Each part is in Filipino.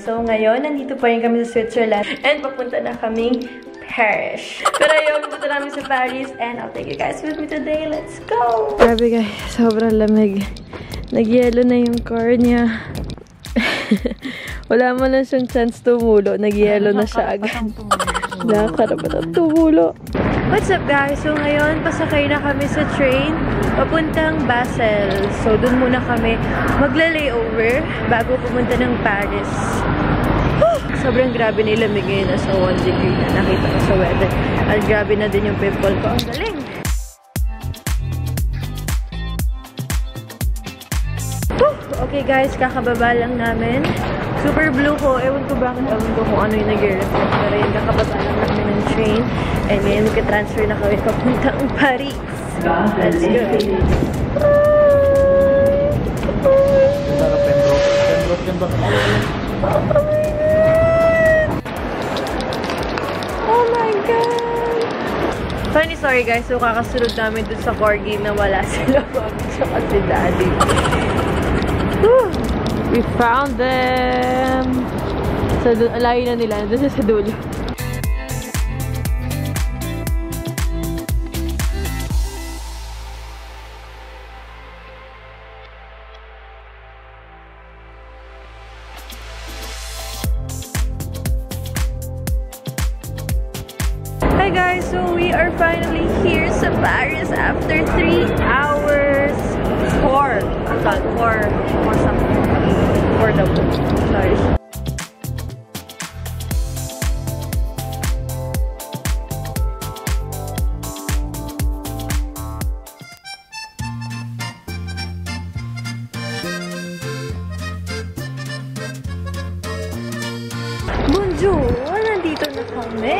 So, ngayon, nandito pa rin kami sa Switzerland and papunta na kaming Paris. Pero ayun, pupunta namin sa Paris and I'll take you guys with me today. Let's go! Grabe guys, sobrang lamig. Nag-yelo na yung car niya. Wala mo lang siyang chance tumulo. Nag-yelo na siya agad. Nakakarapat ang tumulo. What's up guys? So ngayon, pasakay na kami sa train papuntang Basel. So dun muna kami magla-layover bago pumunta ng Paris. Sobrang grabe na ilamig ngayon. Nasa 1 degree na nakita ko sa weather. At grabe na din yung pimple ko. Ang galing! Okay guys, kakababa lang namin. Super blue ko. Ewan ko bakit kung ano yung nag-reflect. Pero yun, kakababa lang namin ng train. And ngayon, nagka-transfer na kami papuntang Paris. Let's go! Oh my God! Funny story guys, so kakasunod namin dun sa corgi na wala sila mami tsaka si daddy. Whew! We found them! So, alayo na nila. Doon sa dulo. Hi guys! So, we are finally here sa Paris after 3 hours. 4 something. 4 daw. Sorry. Bonjour! Nandito na kami!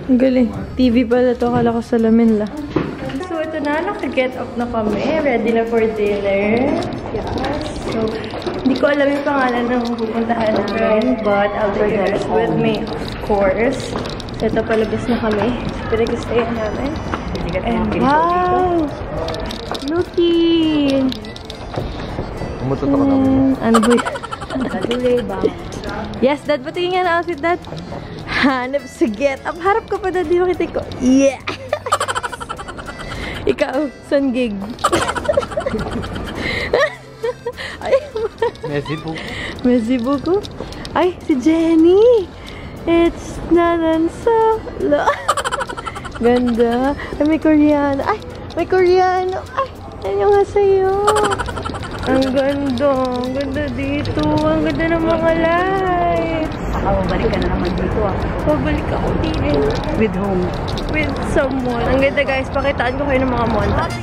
Ang galing. TV pala to. Kala ko salamin lang. So, ito na. Naka-get up na kami. Ready na for dinner. Yes. So, hindi ko alam yung pangalan ng pupuntahan namin. But, I'll take you guys with me, of course. So, ito palabas na kami. Pinag-stayan namin. And, wow! Looky! Umutot ako namin. Ano ba yun? Yes, Dad. Patingin nga na outfit, Dad. Hanap sa get up. Harap ka pa na, di makita ko. Yeah! Ikaw, saan gig? Ay, Messi po. Messi po ko? Ay, si Jenny! It's nanan solo. Ganda. Ay, may Koreano. Ay, may Koreano. Ay, ano nga sa'yo? Ang ganda. Ang ganda dito. Ang ganda ng mga lights. Babalik ka na naman dito ah. Babalik ako din. With whom? With someone. Ang ganda guys, pakitaan ko kayo ng mga montage.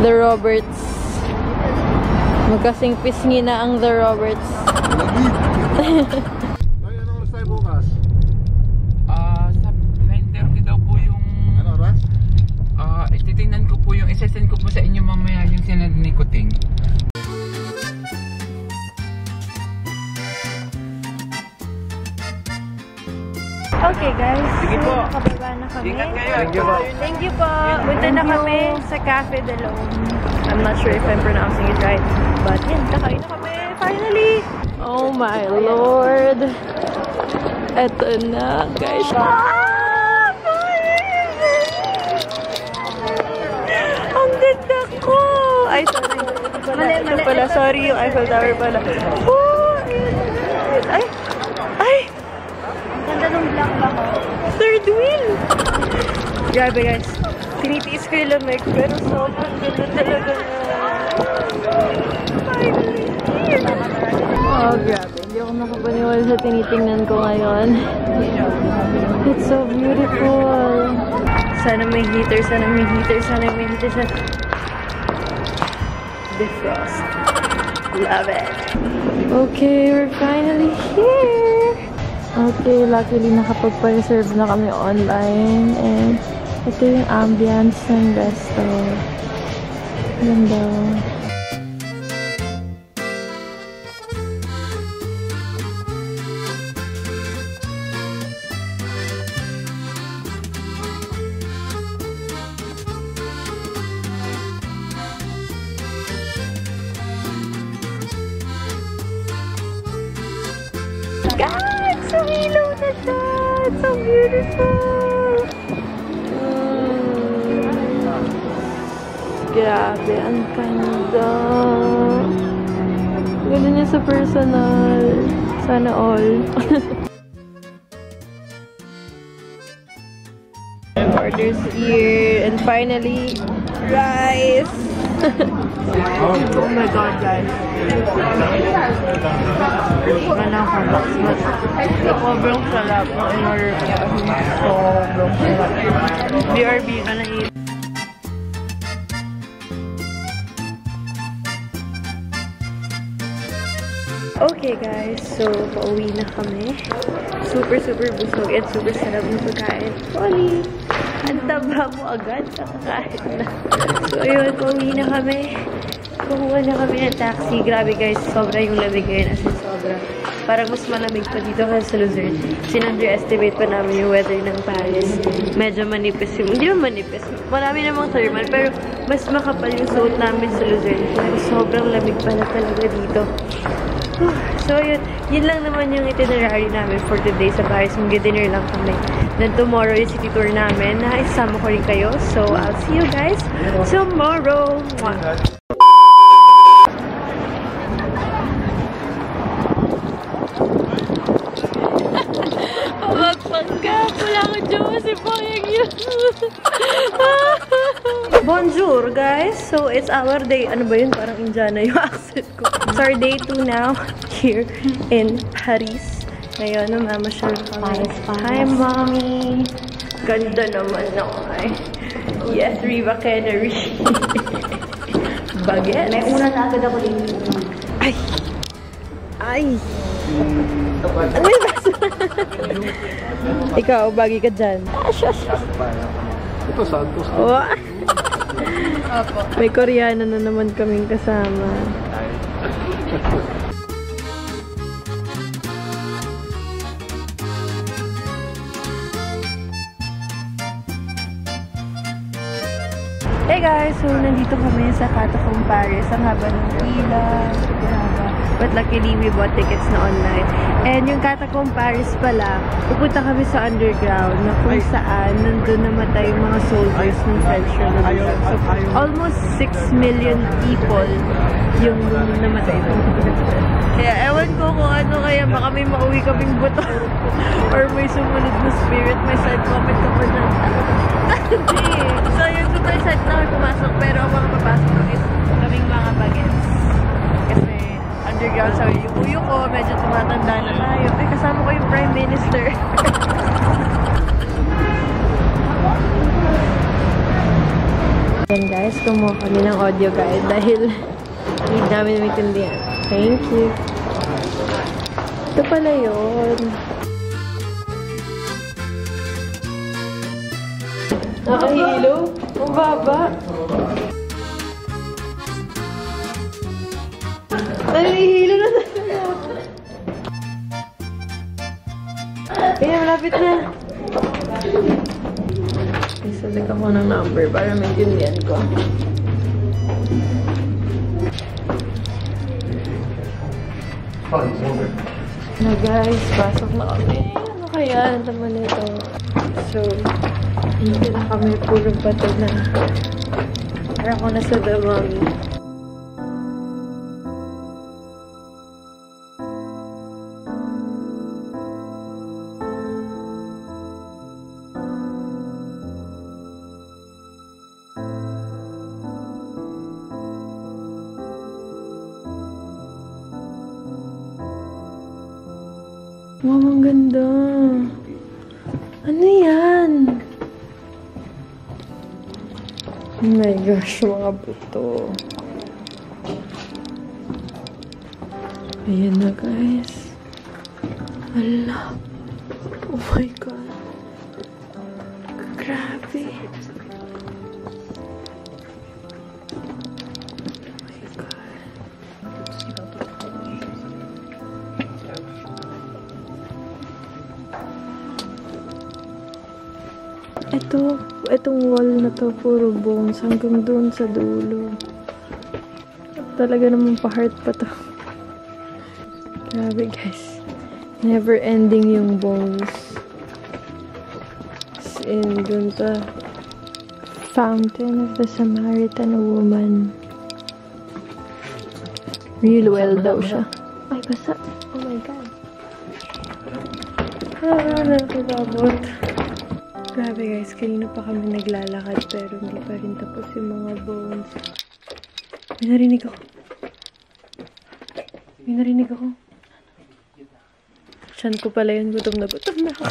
The Roberts. Magkasing pisngi na ang The Roberts. Ay, anong oras tayo bukas? Sa 9:30 daw po yung... Ano oras? Ititingnan ko po yung... Isasend ko po sa inyo mamaya yung sinad ni Kuting. Okay guys, Sige po. nakababa na kami. Ingat kayo. Thank you po. Thank you po. Punta na kami sa Cafe de l'Homme. I'm not sure if I'm pronouncing it right. But yan, kakain na kami. Finally! Oh my Lord! Eto na guys. Ang ganda ko! Ay, sorry. Ito pala. Sorry, yung Eiffel Tower pala. Oh, ay! Ay! Ganda nung black ba ko? Third wheel! Grabe guys. Tinitiis ko yung lamig, pero sobrang ganda talaga na. Finally here! Oh, grabe. Hindi ako makapaniwala sa tinitingnan ko ngayon. It's so beautiful. Sana may heater, sana may heater, sana may heater, sana... Defrost. Love it. Okay, we're finally here. Okay, luckily nakapagpa-reserve na kami online. And ito yung ambience ng resto. Ganda. God! Sumilaw na siya! It's so beautiful! Grabe, ang ganda! Ganda niya sa personal. Sana all. Orders here. And finally, rice! Oh my god, guys. Ganang hotbox, but sobrang sarap ng in-order ko. Sobrang sarap. BRB ka na eat. Okay guys, so pauwi na kami. Super busog and super sarap ng pagkain. Sorry! Ang taba mo agad sa kakain na. So ayun, pauwi na kami. Kumuha na kami ng taxi. Grabe guys, sobra yung lamig ngayon. As in, sobra. Parang mas malamig pa dito kasi sa Luzerne. Sin-underestimate pa namin yung weather ng Paris. Medyo manipis yung... Hindi naman manipis. Marami namang thermal. Pero mas makapal yung suot namin sa Luzerne. Pero sobrang lamig pala talaga dito. So, yun lang naman yung itinerary namin for today sa Paris. Mag-dinner lang kami. Then tomorrow yung city tour namin. Isama ko rin kayo. So, I'll see you guys tomorrow. Mwah! Magpanggap! Wala akong jowa si Boyang yun! Bonjour, guys! So, it's our day. Ano ba yun? Parang Indiana yung accent ko. It's our day 2 now here in Paris. Ngayon, namamasyal kami. Hi, Mommy! Ganda naman ako. Yes, Riva Canary. Baguette. May una na agad ako din. Ay! Ay! Ano yung baso? Ikaw, bagi ka dyan. Ito, Santos. Oh. May Koreana na naman kaming kasama. Hey guys! So, nandito kami sa Catacomb Paris. Ang haba ng pila. Super haba. But luckily, we bought tickets na online. And yung Catacomb Paris pala, pupunta kami sa underground na kung saan nandun namatay yung mga soldiers ng French Revolution. So, almost 6 million people yung namatay. Kaya ewan ko kung ano, kaya baka may mauwi kaming buto or may sumunod na spirit. May side comment ako na. So yun, super side na pumasok, pero ang mga papasok is kaming mga bagets. Kasi underground sa yung uyo ko, medyo tumatanda na tayo. Ay, kasama ko yung Prime Minister. Yan guys, kumuha kami ng audio guide dahil need namin maintindihan. Thank you. Ito pala yun. Nakahilo? Ang baba. Nakahilo na talaga. Kaya malapit na. Isalika ko ng number para maintindihan ko. Na guys, pasok na kami. Ano kaya? Ang naman ito. So, hindi na kami puro bato na. Para ako nasa damang. Wow, ang ganda. Ano yan? Oh my gosh, mga buto. Ayan na, guys. Ala. Oh my God. Grabe. Itong wall na to, puro bones hanggang doon sa dulo. Talaga naman pa-heart pa to. Grabe, guys. Never ending yung bones. As in, dun ta. Fountain of the Samaritan woman. Real well daw siya. Ay, basa. Oh my God. Nakakabot. Grabe guys, kanina pa kami naglalakad pero hindi pa rin tapos yung mga bones. May narinig ako. May narinig ako. Tiyan ko pala yun, gutom na ako.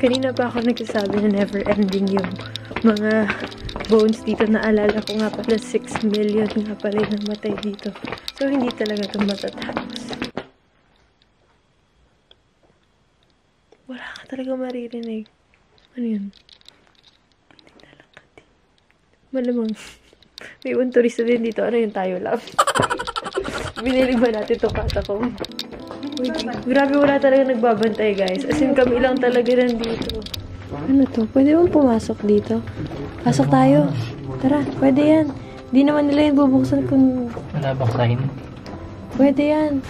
Kanina pa ako nagsasabi na never ending yung mga bones dito. Naalala ko nga pala 6 million nga pala yung namatay dito. So hindi talaga ito matatapos. Wala ka talaga maririnig. Ano yun? Malamang. May ibang turista din dito. Ano yun tayo lang? Binili ba natin ito kata ko? Grabe, wala talaga nagbabantay, guys. As in, kami lang talaga nandito. Ano to? Pwede bang pumasok dito? Pasok tayo. Tara, pwede yan. Di naman nila yung bubuksan kung... Wala bang sign? Pwede yan.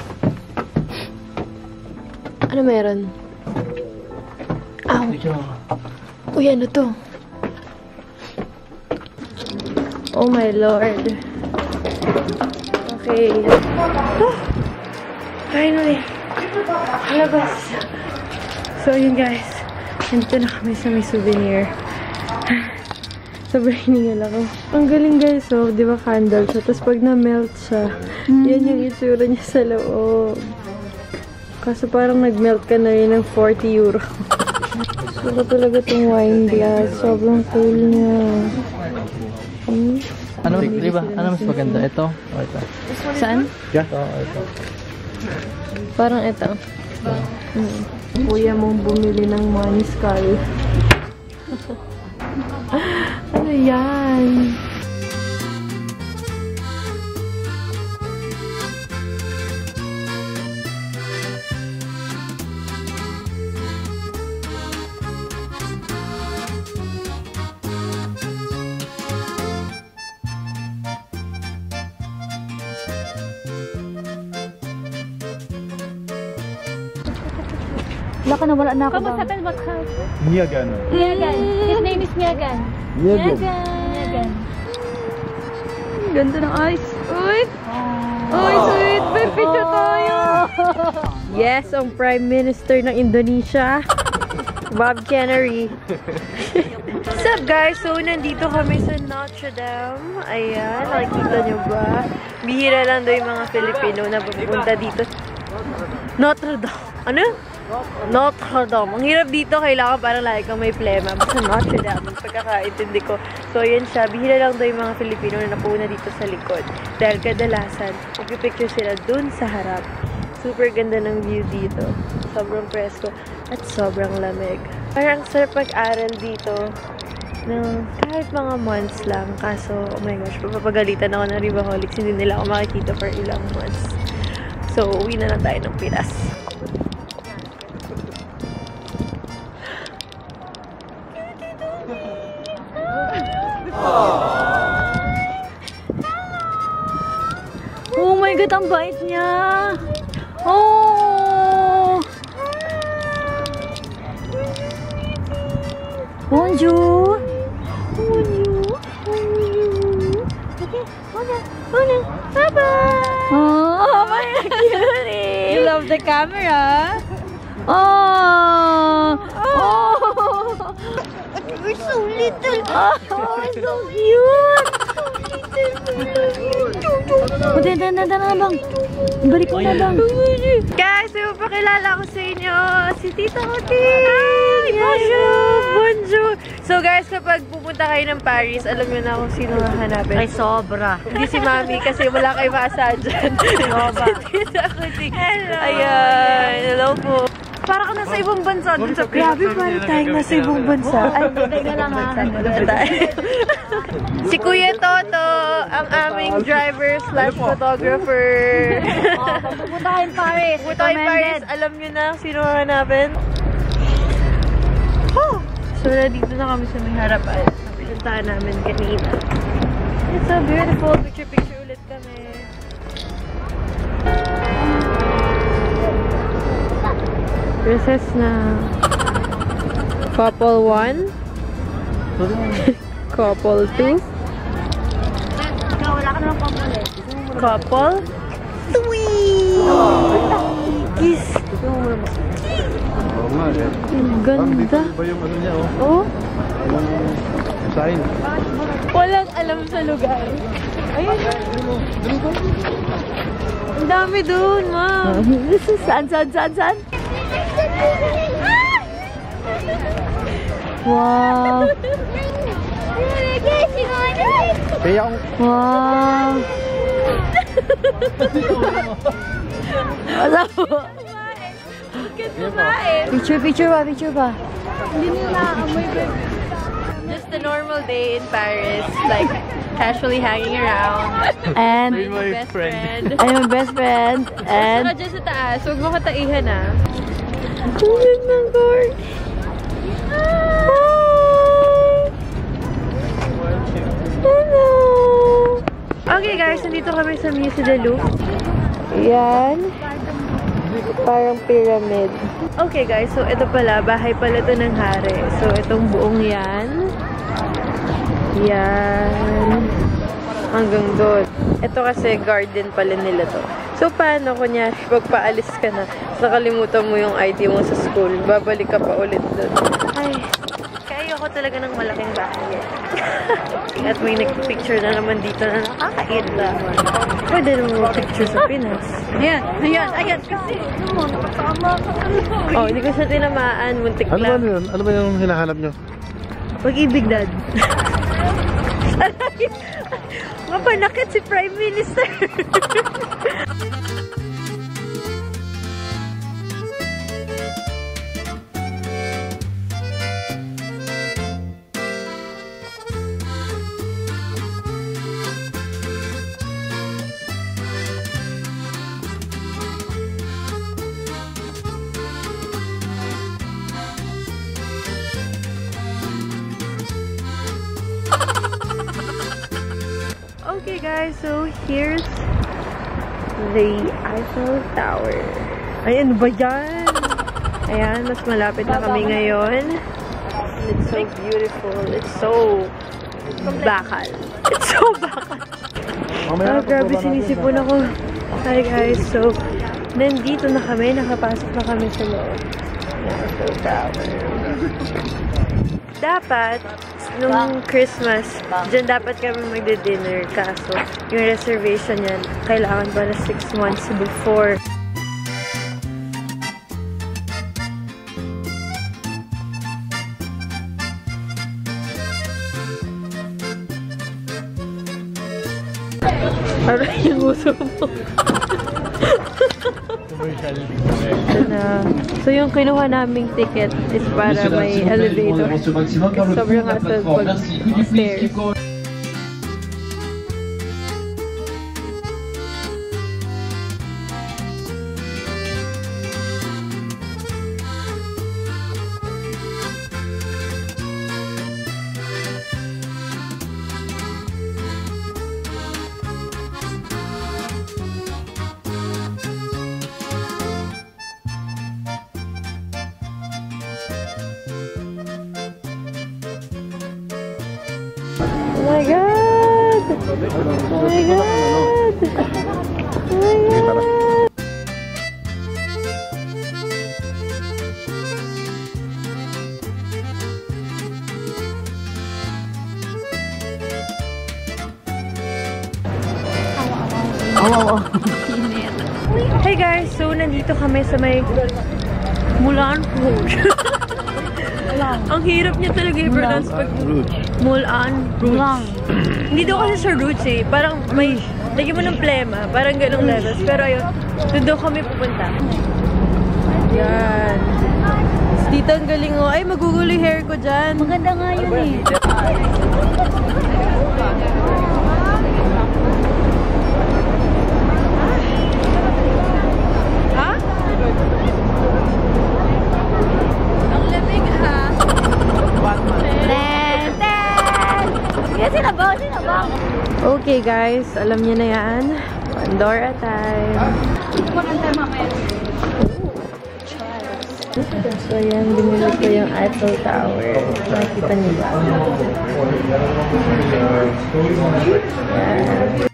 Ano meron? Ow! Uy, ano to? Oh my Lord. Okay. Oh! Finally! Halabas! So, yun guys. Nandito na kami sa may souvenir. Sobrang hiningal ako. Ang galing guys, oh. Di ba candle siya? Tapos pag na-melt siya, yan yung itsura niya sa loob. Kaso parang nag-melt ka na rin ng 40 euro. Gusto talaga itong wine glass. Sobrang cool niya. Ano, diba? Ano mas maganda? Ito o ito? Saan? Yeah. Ito o ito. Parang ito. Kuya mong bumili ng money skull. Ano yan? Wala ka na, wala na ako. Kamusta ka? What house? Miyagan. Miyagan. His name is Miyagan. Miyagan. Ganda ng eyes. Uy! Uy, sweet! May picture tayo! Yes, ang Prime Minister ng Indonesia. Bob Canary. What's up guys? So, nandito kami sa Notre Dame. Ayan, nakikita nyo ba? Bihira lang daw yung mga Filipino na pupunta dito. Notre Dame. Ano? Notre Dame. Ang hirap dito, kailangan parang lagi kang may plema. Basta Notre Dame, pagkakaintindi ko. So, yan siya. Bihira lang daw yung mga Filipino na napuuna dito sa likod. Dahil kadalasan, magpipicture sila dun sa harap. Super ganda ng view dito. Sobrang presko at sobrang lamig. Parang sarap pag-aral dito ng kahit mga months lang. Kaso, oh my gosh, papagalitan ako ng Ribaholics. Hindi nila ako makikita for ilang months. So, uwi na lang tayo ng Pinas. Oh my God, ang bait niya! Oh! Bonjour! Bonjour! Bonjour! Okay, hold on. Bye-bye! Oh my cutie! You love the camera? Oh! Oh! You're so little! Oh, so cute! So little! Oh, dan, bang! Balik mo na lang. Guys, may mapakilala ko sa inyo. Si Tita Otis! Hi! Bonjour! Bonjour! So guys, kapag pupunta kayo ng Paris, alam nyo na kung sino hahanapin. Ay, sobra. Hindi si Mami kasi wala kayo maasa dyan. Sobra. Si Tita Otis. Hello! Ayan! Hello po. Para ka nasa ibang bansa dun sa Grabe, para tayong nasa ibang bansa. Ay, teka lang ha. Si Kuya Toto, ang aming driver slash photographer. Pupunta kayong Paris. Pupunta kayong Paris, alam nyo na sino hanapin. So, dito na kami sa may harapan. Pinuntahan namin kanina. It's so beautiful. Picture-picture ulit kami. Princess na. Couple 1. Couple 2. Ikaw, wala ka naman pamulit. Couple 3. Kiss. Oo nga eh. Ang Parang dito ganda. ba yung ano niya oh? Oh, Yung sign. walang alam sa lugar. Ayun. Ang dami dun, ma'am. Saan? Wow. Kaya akong Wow. Wala po. Picture ba? Just a normal day in Paris, like casually hanging around. And I'm my best friend. I'm my best friend. And Saka dyan sa taas, huwag mo kataihan ah. Tulad ng guard. Hello! Okay guys, nandito kami sa Musée de Louvre. Yan. Parang pyramid. Okay guys, so ito pala, bahay pala ito ng hari. So itong buong yan. Yan. Hanggang doon. Ito kasi garden pala nila to. So paano, kunyari, pagpaalis ka na, nakalimutan mo yung ID mo sa school, babalik ka pa ulit doon. Ay, kaya ayoko talaga ng malaking bahay. At may nagpicture na naman dito na nakakairla. Pwede naman picture sa Pinas. ayan. Oh, hindi ko siya tinamaan. Muntik ano ba lang. yun? Ano ba yung hinahanap nyo? Pag-ibig, Dad. Mapanakit si Prime Minister. Okay guys, so here's the Eiffel Tower. Ayan, ba yan? Ayan, mas malapit na kami ngayon. It's so beautiful. It's so bakal. It's so bakal. Oh, grabe, sinisipon ako. Hi guys, so nandito na kami. Nakapasok na kami sa loob. Eiffel Tower. Dapat, nung Christmas, dyan dapat kami magde-dinner. Kaso, yung reservation yan, kailangan para 6 months before. Parang yung uso mo. So yung kinuha naming ticket is para may elevator. Sobrang hassle pag stairs. Oh my God! Oh my God! Oh my God! Oo. Init. Hey guys, so nandito kami sa may Mulan Rouge. Ang hirap niya talaga i-pronounce pag Mulan Rouge. Hindi daw kasi sa roots eh. Parang may, lagyan mo ng plema. Parang ganong levels. Pero ayun, doon daw kami pupunta. Yan. Dito ang galing oh. Ay, magugulo yung hair ko dyan. Maganda nga yun eh. Ha? Ang lamig ha. Sinabang, sinabang. Okay guys, alam niyo na yan. Pandora time. So yan, binili ko yung Eiffel Tower. Nakikita niyo ba? Yan.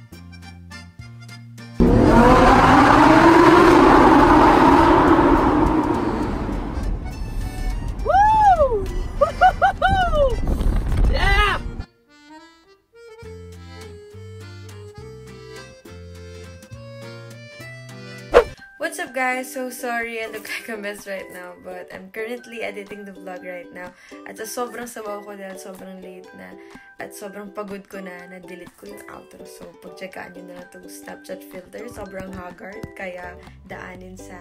What's up guys? So sorry I look like a mess right now, but I'm currently editing the vlog right now. At sa sobrang sabaw ko dahil sobrang late na at sobrang pagod ko na, na-delete ko yung outro. So pag-checkaan nyo na lang itong Snapchat filter. Sobrang haggard, kaya daanin sa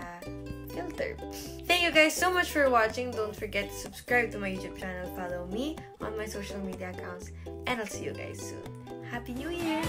filter. Thank you guys so much for watching. Don't forget to subscribe to my YouTube channel. Follow me on my social media accounts. And I'll see you guys soon. Happy New Year!